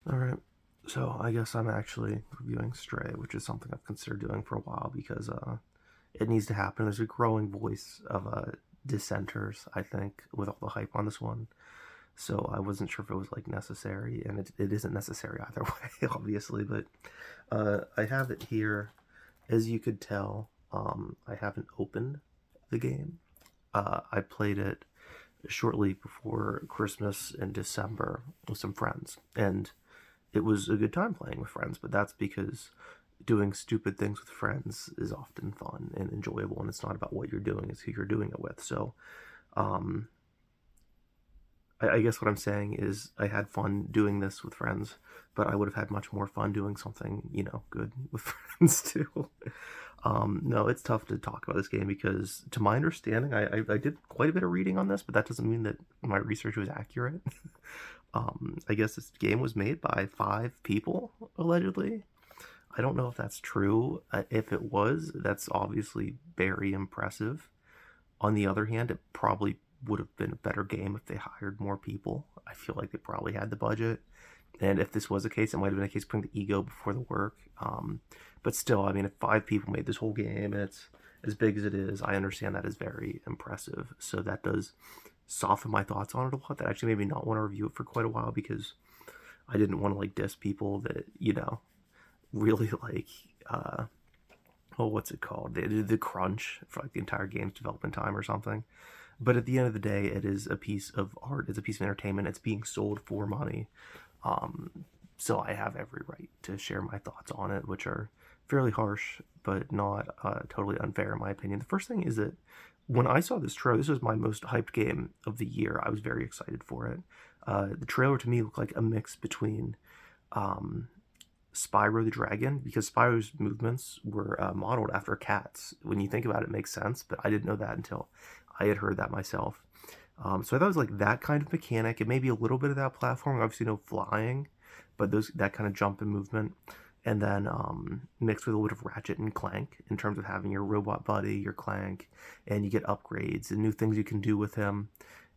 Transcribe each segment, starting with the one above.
Alright, so I guess I'm actually reviewing Stray, which is something I've considered doing for a while because it needs to happen. There's a growing voice of dissenters, I think, with all the hype on this one. So I wasn't sure if it was like necessary, and it isn't necessary either way, obviously. But I have it here, as you could tell. I haven't opened the game. I played it shortly before Christmas in December with some friends, and it was a good time playing with friends. But that's because doing stupid things with friends is often fun and enjoyable, and it's not about what you're doing; it's who you're doing it with. So, um, I guess what I'm saying is I had fun doing this with friends, but I would have had much more fun doing something, good with friends too. No, it's tough to talk about this game because, to my understanding, I did quite a bit of reading on this, but that doesn't mean that my research was accurate. I guess this game was made by 5 people, allegedly. I don't know if that's true. If it was, that's obviously very impressive. On the other hand, it probably would have been a better game if they hired more people. I feel like they probably had the budget. And if this was a case, it might have been a case putting the ego before the work. But still, I mean, if 5 people made this whole game and it's as big as it is, I understand that is very impressive. So that does soften my thoughts on it a lot. That actually made me not want to review it for quite a while because I didn't want to like diss people that really like oh, what's it called? They did the crunch for like the entire game's development time or something. But at the end of the day, it is a piece of art. It's a piece of entertainment. It's being sold for money. Um, so I have every right to share my thoughts on it, which are fairly harsh, but not totally unfair in my opinion. The first thing is that when I saw this trailer, this was my most hyped game of the year. I was very excited for it. The trailer to me looked like a mix between um, Spyro the Dragon, because Spyro's movements were modeled after cats. When you think about it, it makes sense, but I didn't know that until I had heard that myself. So I thought it was like that kind of mechanic, and maybe a little bit of that platforming. Obviously, no flying, but those that kind of jump and movement, and then mixed with a little bit of Ratchet and Clank in terms of having your robot buddy, your Clank, and you get upgrades and new things you can do with him.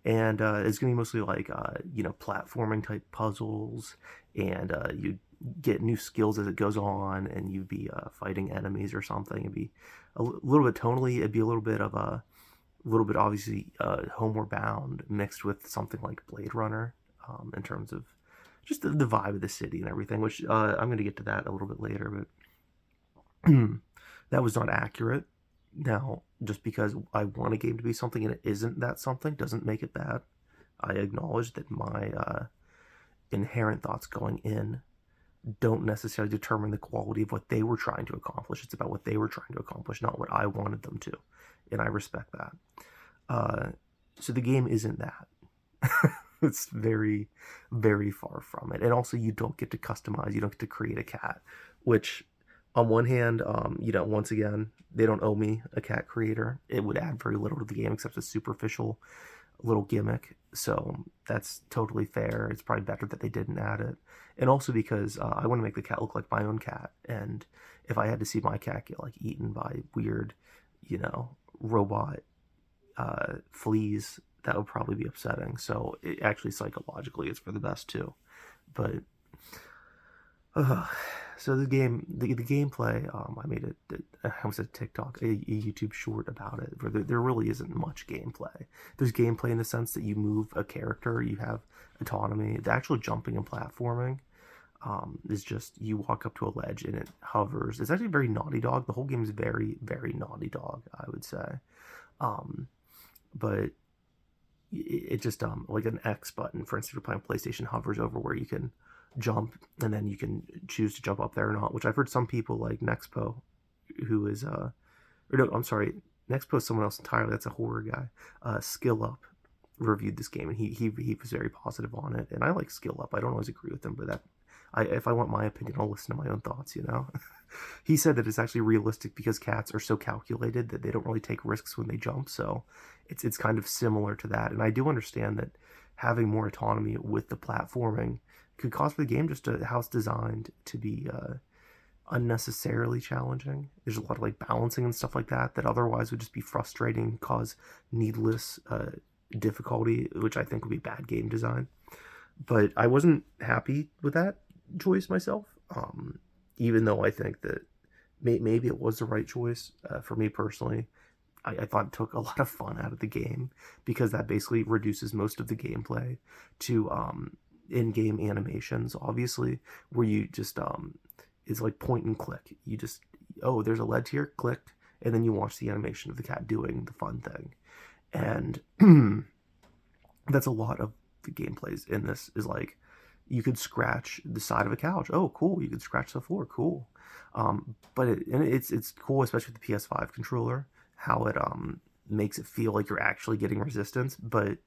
And it's gonna be mostly like platforming type puzzles, and you get new skills as it goes on, and you'd be fighting enemies or something. It'd be little bit tonally. It'd be a little bit of a little bit obviously Homeward Bound mixed with something like Blade Runner, in terms of just the vibe of the city and everything. Which I'm going to get to that a little bit later, but that was not accurate. Now, just because I want a game to be something and it isn't that something doesn't make it bad. I acknowledge that my inherent thoughts going in don't necessarily determine the quality of what they were trying to accomplish. It's about what they were trying to accomplish, not what I wanted them to. And I respect that. Uh, so the game isn't that. It's very, very far from it. And also, you don't get to customize, you don't get to create a cat, which, on one hand, once again, they don't owe me a cat creator. It would add very little to the game except a superficial little gimmick. So that's totally fair. It's probably better that they didn't add it. And also because I want to make the cat look like my own cat. And if I had to see my cat get like eaten by weird, robot fleas, that would probably be upsetting. So it actually psychologically, it's for the best too. But uh, so the gameplay, I made it. I was a TikTok, a YouTube short about it. Where there really isn't much gameplay. There's gameplay in the sense that you move a character, you have autonomy. The actual jumping and platforming is just you walk up to a ledge and it hovers. It's actually very Naughty Dog. The whole game is very, very Naughty Dog, I would say. Um, but it just like an X button, for instance, if you're playing PlayStation, hovers over where you can jump, and then you can choose to jump up there or not. Which I've heard some people like Nexpo, who is or no, I'm sorry, Nexpo is someone else entirely. That's a horror guy. Skill Up reviewed this game, and he was very positive on it. And I like Skill Up. I don't always agree with him, but if I want my opinion, I'll listen to my own thoughts. He said that it's actually realistic because cats are so calculated that they don't really take risks when they jump. So it's kind of similar to that. And I do understand that having more autonomy with the platforming could cause for the game just how it's designed to be unnecessarily challenging. There's a lot of like balancing and stuff like that that otherwise would just be frustrating, cause needless difficulty, which I think would be bad game design. But I wasn't happy with that choice myself. Even though I think that maybe it was the right choice for me personally. I thought it took a lot of fun out of the game because that basically reduces most of the gameplay to in-game animations, obviously, where you just it's like point and click. You just, oh, there's a ledge here, click, and then you watch the animation of the cat doing the fun thing. And that's a lot of the gameplays in this is like you could scratch the side of a couch. Oh, cool! You could scratch the floor. Cool. But it's cool, especially with the PS5 controller, how it makes it feel like you're actually getting resistance, but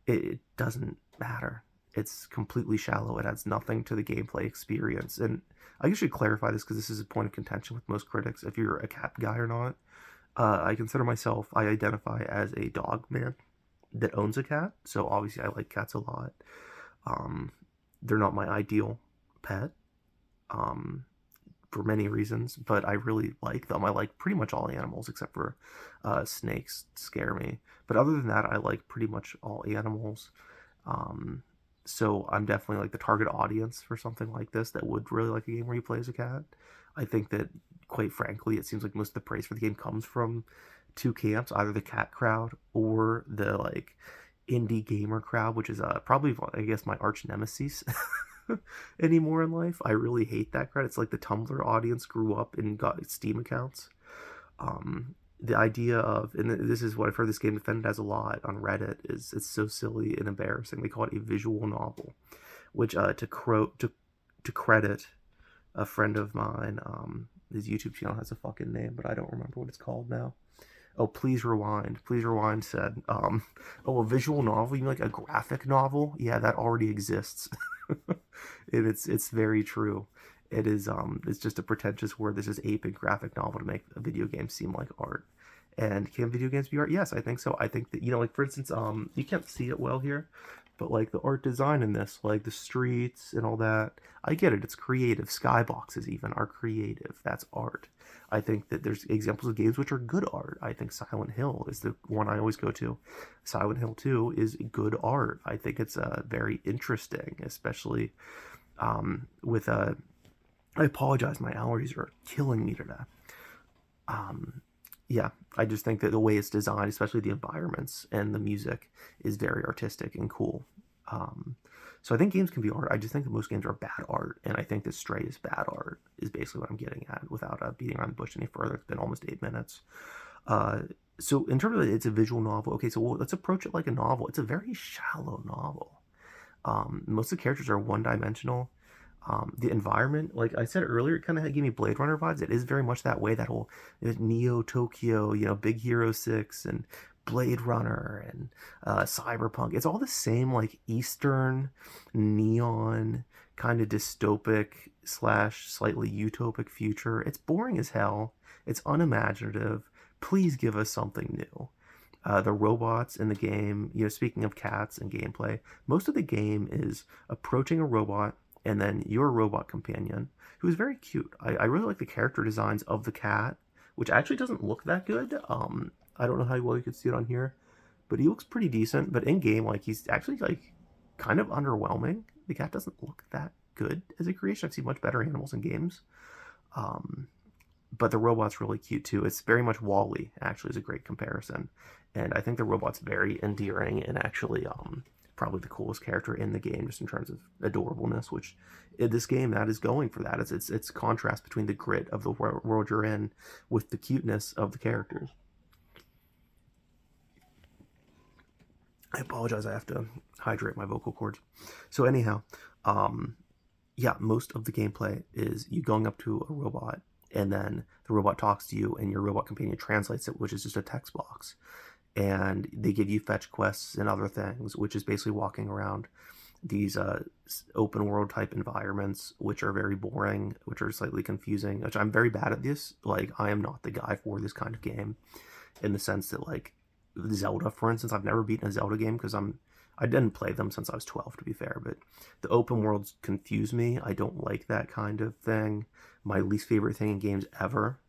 it doesn't matter. It's completely shallow. It adds nothing to the gameplay experience. And I should clarify this because this is a point of contention with most critics. If you're a cat guy or not, I consider myself. I identify as a dog man that owns a cat. So obviously, I like cats a lot. Um, they're not my ideal pet. Um, for many reasons, but I really like them. I like pretty much all animals except for snakes scare me. But other than that, I like pretty much all animals. Um, so I'm definitely like the target audience for something like this that would really like a game where you play as a cat. I think that, quite frankly, it seems like most of the praise for the game comes from two camps, either the cat crowd or the like indie gamer crowd, which is probably, I guess, my arch nemesis anymore in life. I really hate that crowd. It's like the Tumblr audience grew up and got Steam accounts. The idea of, and this is what I've heard this game defended as a lot on Reddit, is it's so silly and embarrassing. They call it a visual novel, which to credit a friend of mine, his YouTube channel has a fucking name, but I don't remember what it's called now. Oh, Please Rewind. Please Rewind said, oh, a visual novel? You mean like a graphic novel? Yeah, that already exists. And it's very true. It is it's just a pretentious word. This is aping graphic novel to make a video game seem like art. And can video games be art? Yes, I think so. I think that, like, for instance, you can't see it well here, but like the art design in this, like the streets and all that, I get it. It's creative. Skyboxes even are creative. That's art. I think that there's examples of games which are good art. I think Silent Hill is the one I always go to. Silent Hill 2 is good art. I think it's very interesting, especially with I apologize, my allergies are killing me today. Um, yeah, I just think that the way it's designed, especially the environments and the music, is very artistic and cool. Um, so I think games can be art. I just think that most games are bad art, and I think that Stray is bad art. Is basically what I'm getting at without beating around the bush any further. It's been almost 8 minutes. Uh, so in terms of it's a visual novel. Okay, so let's approach it like a novel. It's a very shallow novel. Most of the characters are one-dimensional. The environment, like I said earlier, it kind of gave me Blade Runner vibes. It is very much that way. That whole Neo Tokyo, Big Hero 6 and Blade Runner and Cyberpunk. It's all the same, like Eastern neon kind of dystopic slash slightly utopic future. It's boring as hell. It's unimaginative. Please give us something new. The robots in the game, speaking of cats and gameplay, most of the game is approaching a robot and then your robot companion, who is very cute. I really like the character designs of the cat, which actually doesn't look that good. I don't know how well you could see it on here, but he looks pretty decent. But in game, like, he's actually like kind of underwhelming. The cat doesn't look that good as a creation. I've seen much better animals in games. Um, but the robot's really cute too. It's very much Wall-E, actually, is a great comparison. And I think the robot's very endearing and actually probably the coolest character in the game, just in terms of adorableness, which in this game, that is going for that. It's contrast between the grit of the world you're in with the cuteness of the characters. I apologize, I have to hydrate my vocal cords. So anyhow, um, yeah, most of the gameplay is you going up to a robot, and then the robot talks to you, and your robot companion translates it, which is just a text box. And they give you fetch quests and other things, which is basically walking around these open world type environments, which are very boring, which are slightly confusing, which I'm very bad at this. Like, I am not the guy for this kind of game, in the sense that, like, Zelda, for instance, I've never beaten a Zelda game because I didn't play them since I was 12, to be fair, but the open worlds confuse me. I don't like that kind of thing. My least favorite thing in games ever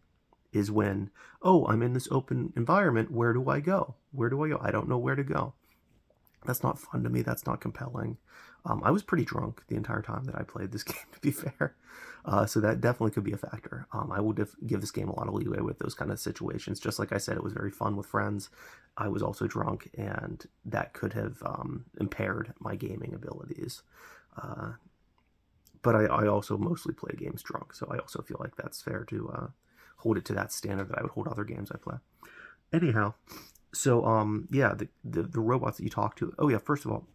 is when, oh, I'm in this open environment, where do I go? Where do I go? I don't know where to go. That's not fun to me. That's not compelling. I was pretty drunk the entire time that I played this game, to be fair. So that definitely could be a factor. I will give this game a lot of leeway with those kind of situations. Just like I said, it was very fun with friends. I was also drunk, and that could have impaired my gaming abilities. Uh, but I also mostly play games drunk, so I also feel like that's fair to hold it to that standard that I would hold other games I play. Anyhow, so yeah, the robots that you talk to. Oh yeah, first of all,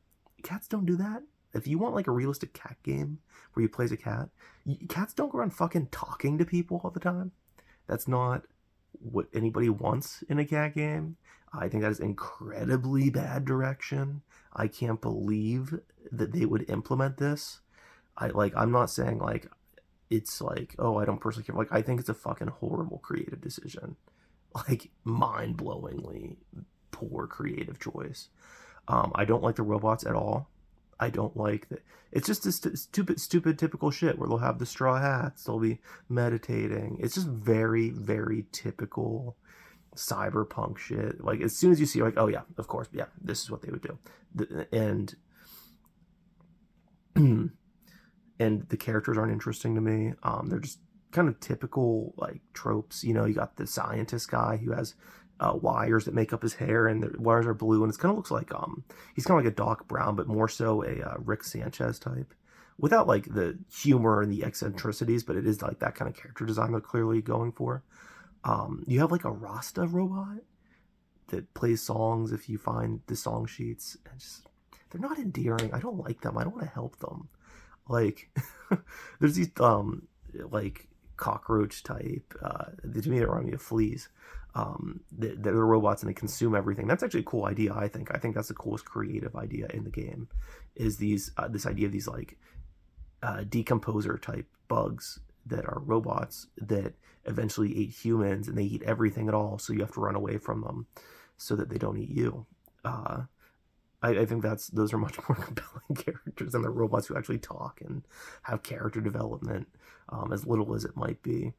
cats don't do that. If you want like a realistic cat game where you play as a cat, cats don't go around fucking talking to people all the time. That's not what anybody wants in a cat game. I think that is incredibly bad direction. I can't believe that they would implement this. I'm not saying like it's like, oh, I don't personally care. Like, I think it's a fucking horrible creative decision. Like, mind-blowingly poor creative choice. I don't like the robots at all. I don't like that. It's just this stupid, typical shit where they'll have the straw hats. They'll be meditating. It's just very, very typical cyberpunk shit. Like, as soon as you see, like, oh yeah, of course, yeah, this is what they would do. And and the characters aren't interesting to me. They're just kind of typical like tropes. You know, you got the scientist guy who has wires that make up his hair, and the wires are blue, and it kind of looks like he's kind of like a Doc Brown, but more so a Rick Sanchez type, without like the humor and the eccentricities. But it is like that kind of character design they're clearly going for. You have like a Rasta robot that plays songs if you find the song sheets, and just they're not endearing. I don't like them. I don't want to help them. Like there's these like cockroach type to me they remind me of fleas. They're robots and they consume everything. That's actually a cool idea. I think that's the coolest creative idea in the game, is these this idea of these like decomposer type bugs that are robots that eventually eat humans, and they eat everything at all, so you have to run away from them so that they don't eat you. uh I think those are much more compelling characters than the robots who actually talk and have character development, as little as it might be.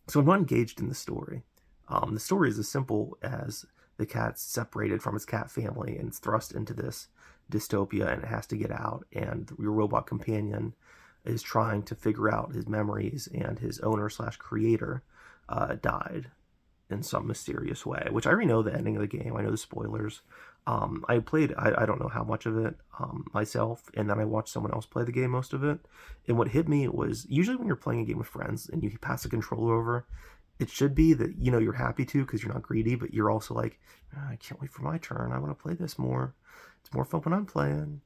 So I'm not engaged in the story. The story is as simple as the cat's separated from its cat family and it's thrust into this dystopia, and it has to get out. And your robot companion is trying to figure out his memories, and his owner slash creator died in some mysterious way, which I already know the ending of the game. I know the spoilers. I played, I don't know how much of it myself, and then I watched someone else play the game most of it. And what hit me was, usually when you're playing a game with friends and you pass the controller over, it should be that, you know, you're happy to because you're not greedy, but you're also like, "Oh, I can't wait for my turn. I want to play this more. It's more fun when I'm playing."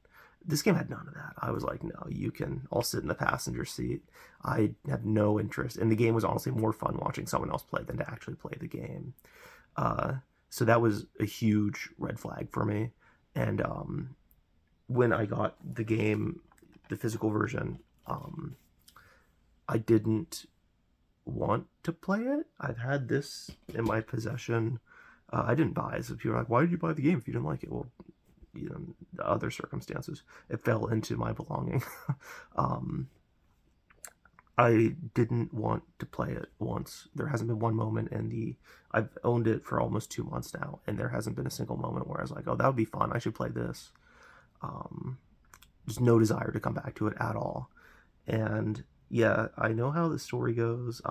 This game had none of that. I was like, no, I'll sit in the passenger seat. I have no interest. And the game was honestly more fun watching someone else play than to actually play the game. So that was a huge red flag for me. And when I got the game, the physical version, I didn't want to play it. I've had this in my possession. I didn't buy it. So people are like, why did you buy the game if you didn't like it? Well, you know, the other circumstances, it fell into my belonging. I didn't want to play it once. There hasn't been one moment I've owned it for almost 2 months now, and there hasn't been a single moment where I was like, oh, that would be fun, I should play this. Just no desire to come back to it at all. And yeah, I know how the story goes.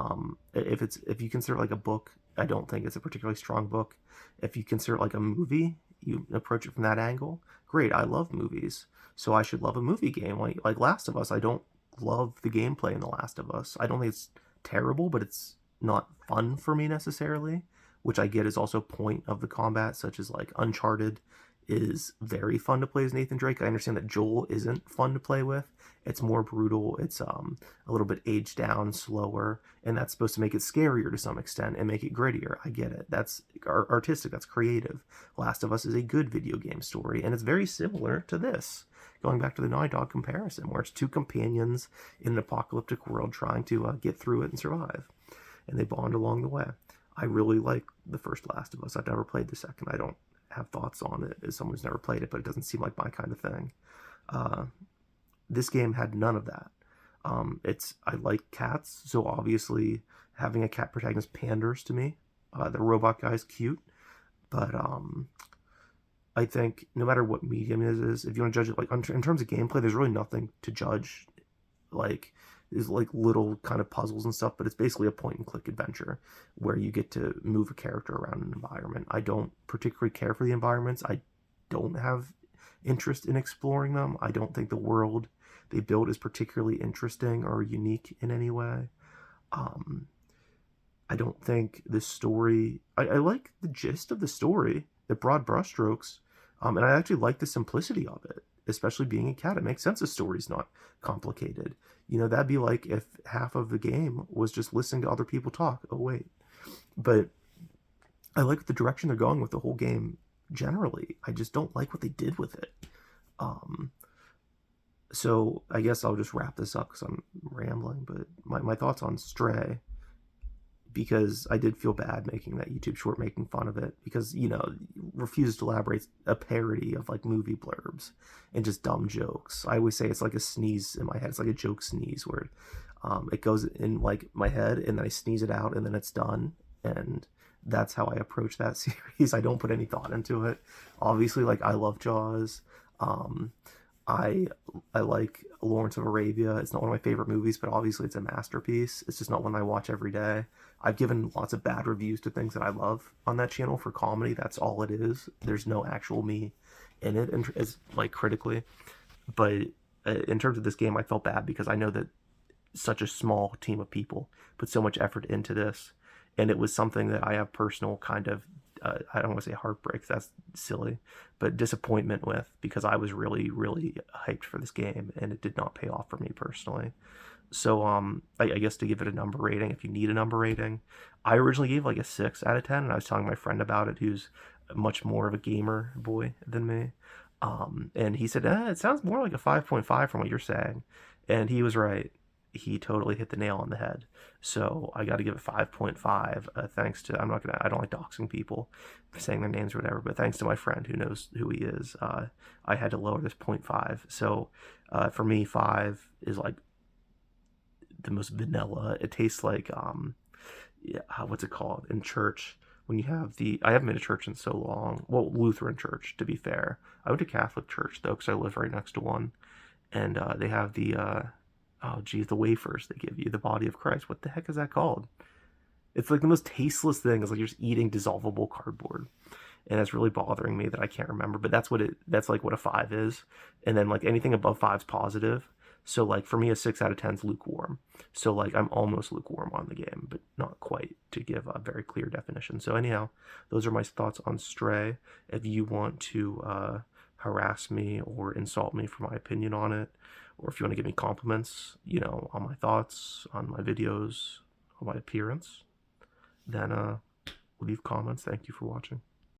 If you consider it like a book, I don't think it's a particularly strong book. If you consider it like a movie, you approach it from that angle, great. I love movies, so I should love a movie game like Last of Us. I don't love the gameplay in The Last of Us. I don't think it's terrible, but it's not fun for me necessarily, which I get is also point of the combat, such as like Uncharted is very fun to play as Nathan Drake. I understand that Joel isn't fun to play with. It's more brutal. It's a little bit aged down, slower, and that's supposed to make it scarier to some extent and make it grittier. I get it. That's artistic. That's creative. Last of Us is a good video game story, and it's very similar to this. Going back to the Naughty Dog comparison, where it's two companions in an apocalyptic world trying to get through it and survive, and they bond along the way. I really like the first Last of Us. I've never played the second. I don't have thoughts on it as someone who's never played it, but it doesn't seem like my kind of thing. This game had none of that. I like cats, so obviously having a cat protagonist panders to me. The robot guy's cute, but I think no matter what medium it is, if you want to judge it like in terms of gameplay, there's really nothing to judge. Like there's like little kind of puzzles and stuff, but it's basically a point and click adventure where you get to move a character around an environment. I don't particularly care for the environments. I don't have interest in exploring them. I don't think the world they build is particularly interesting or unique in any way. Um, I don't think the story. I like the gist of the story, the broad brushstrokes, and I actually like the simplicity of it, especially being a cat. It makes sense the story's not complicated. You know, that'd be like if half of the game was just listening to other people talk. Oh wait, but I like the direction they're going with the whole game. Generally, I just don't like what they did with it. Um, so I guess I'll just wrap this up because I'm rambling. But my thoughts on Stray, because I did feel bad making that YouTube short making fun of it because, you know, Refused to Elaborate a parody of like movie blurbs and just dumb jokes. I always say it's like a sneeze in my head. It's like a joke sneeze where it goes in like my head and then I sneeze it out and then it's done. And that's how I approach that series. I don't put any thought into it. Obviously, like I love Jaws. Um, I I like Lawrence of Arabia. It's not one of my favorite movies, but obviously it's a masterpiece. It's just not one I watch every day. I've given lots of bad reviews to things that I love on that channel for comedy. That's all it is. There's no actual me in it, and as like critically. But in terms of this game, I felt bad because I know that such a small team of people put so much effort into this, and it was something that I have personal kind of I don't want to say heartbreak, that's silly, but disappointment with because I was really, really hyped for this game and it did not pay off for me personally. So I guess to give it a number rating, if you need a number rating, I originally gave like a 6 out of 10, and I was telling my friend about it, who's much more of a gamer boy than me. And he said, it sounds more like a 5.5 from what you're saying. And he was right. He totally hit the nail on the head. So I got to give it 5.5. Thanks to I don't like doxing people, saying their names or whatever. But thanks to my friend who knows who he is, I had to lower this 0.5. So for me, 5 is like the most vanilla. It tastes like yeah, what's it called in church when you have the I haven't been to church in so long. Well, Lutheran church, to be fair. I went to Catholic church though because I live right next to one, and they have the oh geez, the wafers they give you, the body of Christ. What the heck is that called? It's like the most tasteless thing. It's like you're just eating dissolvable cardboard, and it's really bothering me that I can't remember. But that's like what a 5 is, and then like anything above 5 is positive. So like for me, a 6 out of 10 is lukewarm. So like I'm almost lukewarm on the game, but not quite to give a very clear definition. So anyhow, those are my thoughts on Stray. If you want to harass me or insult me for my opinion on it, or if you want to give me compliments, you know, on my thoughts, on my videos, on my appearance, then leave comments. Thank you for watching.